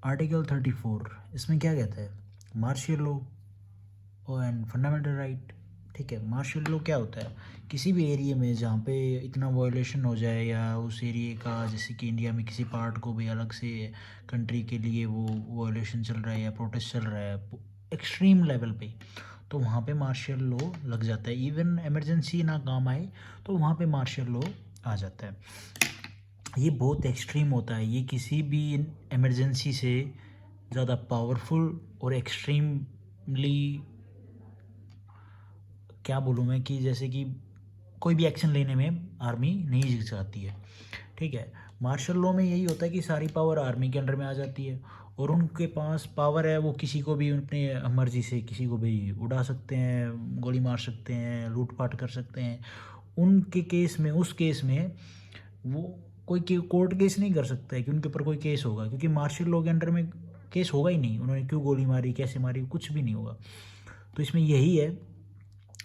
Article 34 इसमें क्या कहता है? Martial law and fundamental right. ठीक है, मार्शियल लॉ क्या होता है? किसी भी एरिया में जहाँ पे इतना वायलेशन हो जाए या उस एरिया का, जैसे कि इंडिया में किसी पार्ट को भी अलग से कंट्री के लिए वो वायलेशन चल रहा है या प्रोटेस्ट चल रहा है एक्सट्रीम लेवल पे, तो वहाँ पे मार्शियल लॉ लग जाता है। इवन इमरजेंसी ना काम आए तो वहाँ पे मार्शियल लॉ आ जाता है। ये बहुत एक्सट्रीम होता है, ये किसी भी इमरजेंसी से ज़्यादा पावरफुल और एक्सट्रीमली, क्या बोलूँ मैं, कि जैसे कि कोई भी एक्शन लेने में आर्मी नहीं जीत सकती है। ठीक है, मार्शल लॉ में यही होता है कि सारी पावर आर्मी के अंडर में आ जाती है और उनके पास पावर है, वो किसी को भी अपने मर्जी से किसी को भी उड़ा सकते हैं, गोली मार सकते हैं, लूटपाट कर सकते हैं। उनके केस में, उस केस में वो कोई कोर्ट केस नहीं कर सकता है कि उनके ऊपर कोई केस होगा, क्योंकि मार्शल लॉ के अंडर में केस होगा ही नहीं। उन्होंने क्यों गोली मारी, कैसे मारी, कुछ भी नहीं होगा। तो इसमें यही है,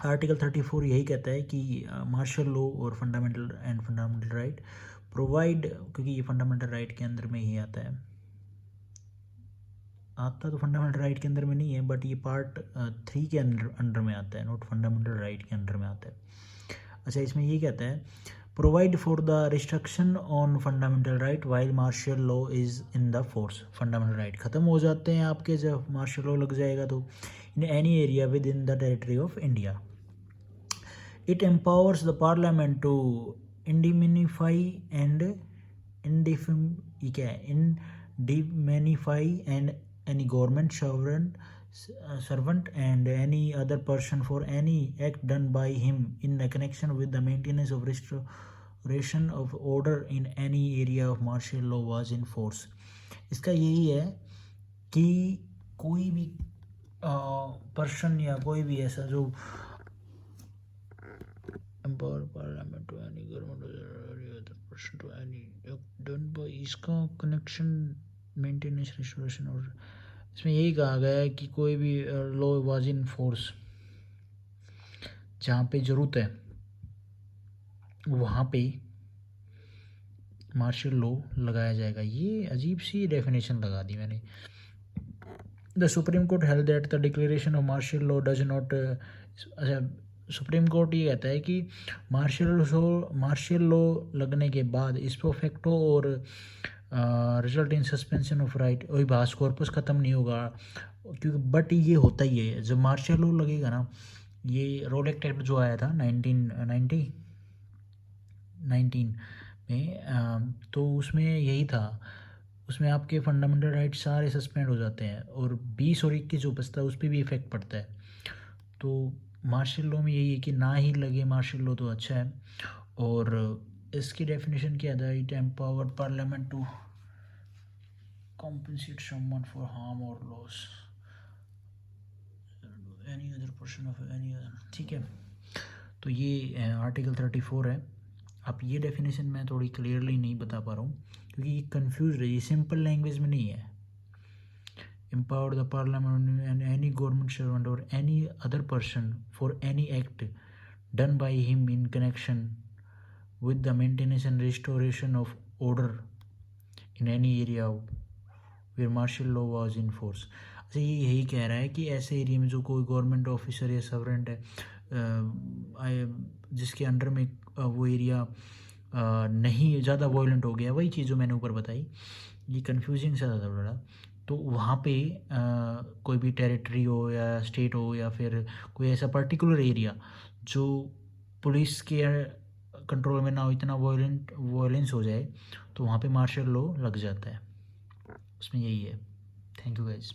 आर्टिकल 34 यही कहता है कि मार्शल लॉ और फंडामेंटल राइट प्रोवाइड, क्योंकि ये फंडामेंटल राइट के अंदर में ही आता तो फंडामेंटल राइट के अंदर में नहीं है, बट ये पार्ट 3 के अंडर में आता है, नॉट फंडामेंटल राइट के अंडर में आता है। अच्छा, इसमें ये कहता है provide for the restriction on fundamental right while martial law is in the force. Fundamental right ख़त्म हो जाते हैं आपके जब मार्शल लॉ लग जाएगा तो, in any area with in the territory of India. It empowers the parliament to indemnify and indemnify and any government servant and any other person for any act done by him in connection with the maintenance of restoration of order in any area of martial law was in force। इसका यही है कि कोई भी person या कोई भी ऐसा जो empower parliament to any government or any other person to any act done by, इसका कनेक्शन मेंटेनेंस रिस्टोरेशन, और इसमें यही कहा गया है कि कोई भी लॉ वाज इन फोर्स, जहाँ पे ज़रूरत है वहाँ पे मार्शल लॉ लगाया जाएगा। ये अजीब सी डेफिनेशन लगा दी मैंने। The Supreme Court held that the declaration of martial law does not, अच्छा, सुप्रीम कोर्ट ये कहता है कि मार्शल लॉ लगने के बाद इस फैक्टो और result in suspension of right, वही भास कॉर्पस ख़त्म नहीं होगा, क्योंकि बट ये होता ही है जब मार्शल लॉ लगेगा ना। ये रोल एक्ट जो आया था 1919 में, तो उसमें यही था, उसमें आपके फंडामेंटल राइट सारे सस्पेंड हो जाते हैं और 20 और 21 जो बचता है उस पर भी इफ़ेक्ट पड़ता है। तो मार्शल लॉ में यही है कि ना ही लगे मार्शल लॉ तो अच्छा है। और इसकी डेफिनेशन क्या था? It empower Parliament to compensate someone for harm or loss any other person of any other। ठीक है, तो ये आर्टिकल 34 है। अब ये डेफिनेशन मैं थोड़ी क्लियरली नहीं बता पा रहा हूँ क्योंकि ये कन्फ्यूज है, ये सिंपल लैंग्वेज में नहीं है। empower the parliament and any government servant or any other person for any act done by him in connection with the maintenance and restoration of order in any area where martial law was in force। अच्छा, ये यही कह रहा है कि ऐसे area में जो कोई गवर्नमेंट ऑफिसर या सवरेंट है जिसके अंडर में वो एरिया नहीं ज़्यादा वायलेंट हो गया, वही चीज़ जो मैंने ऊपर बताई, ये कन्फ्यूजिंग सा था थोड़ा। तो वहाँ पे कोई भी टेरिटरी हो या स्टेट हो या फिर कोई ऐसा पर्टिकुलर एरिया जो पुलिस के कंट्रोल में ना हो, इतना वायलेंस हो जाए, तो वहाँ पे मार्शल लॉ लग जाता है। उसमें यही है। Thank you guys.